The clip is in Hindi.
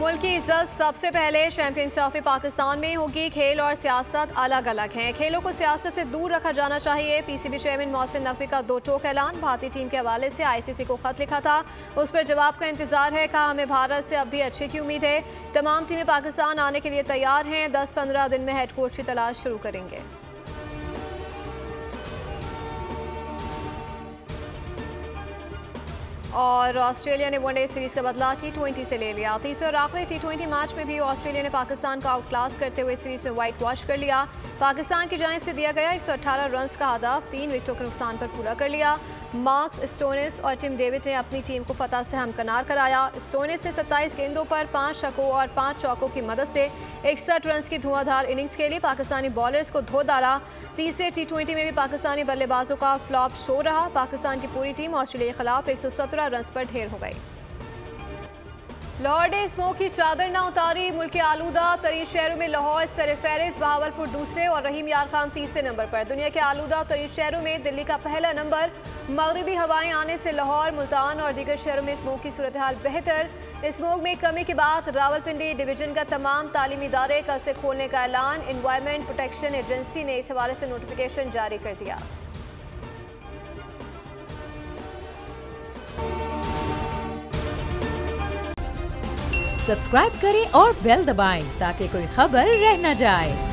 मुल्क की इज्जत सबसे पहले। चैंपियंस ट्रॉफी पाकिस्तान में होगी। खेल और सियासत अलग अलग हैं। खेलों को सियासत से दूर रखा जाना चाहिए। पीसीबी चेयरमैन मोहसिन नकवी का दो टोक ऐलान। भारतीय टीम के हवाले से आईसीसी को खत लिखा था, उस पर जवाब का इंतजार है। कहा हमें भारत से अब भी अच्छे की उम्मीद है। तमाम टीमें पाकिस्तान आने के लिए तैयार हैं। 10-15 दिन में हेड कोच की तलाश शुरू करेंगे। और ऑस्ट्रेलिया ने वनडे सीरीज का बदला T20 से ले लिया। तीसरे और आखिरी T20 मैच में भी ऑस्ट्रेलिया ने पाकिस्तान का आउटक्लास करते हुए सीरीज में व्हाइट वॉश कर लिया। पाकिस्तान की जानिब से दिया गया 118 रन का हदफ 3 विकेटों के नुकसान पर पूरा कर लिया। मार्क्स स्टोनिस और टिम डेविड ने अपनी टीम को फतह से हमकनार कराया। स्टोनिस ने 27 गेंदों पर 5 छक्कों और 5 चौकों की मदद से 61 रन की धुआंधार इनिंग्स के लिए पाकिस्तानी बॉलर्स को धो डाला। तीसरे T20 में भी पाकिस्तानी बल्लेबाजों का फ्लॉप शो रहा। पाकिस्तान की पूरी टीम ऑस्ट्रेलिया के खिलाफ 117 रन पर ढेर हो गई। लाहौर ने स्मोक की चादर न उतारी। मुल्क के आलूदा तरीन शहरों में लाहौर सरफहरिस्त, बहावलपुर दूसरे और रहीम यार खान तीसरे नंबर पर। दुनिया के आलूदा तरीन शहरों में दिल्ली का पहला नंबर। मगरबी हवाएं आने से लाहौर, मुल्तान और दीगर शहरों में स्मोक की सूरत हाल बेहतर। स्मोक में कमी के बाद रावलपिंडी डिवीजन का तमाम तालीमी इदारे कल से खोलने का ऐलान। एनवायरमेंट प्रोटेक्शन एजेंसी ने इस हवाले से नोटिफिकेशन जारी कर दिया। सब्सक्राइब करें और बेल दबाएं ताकि कोई खबर रह न जाए।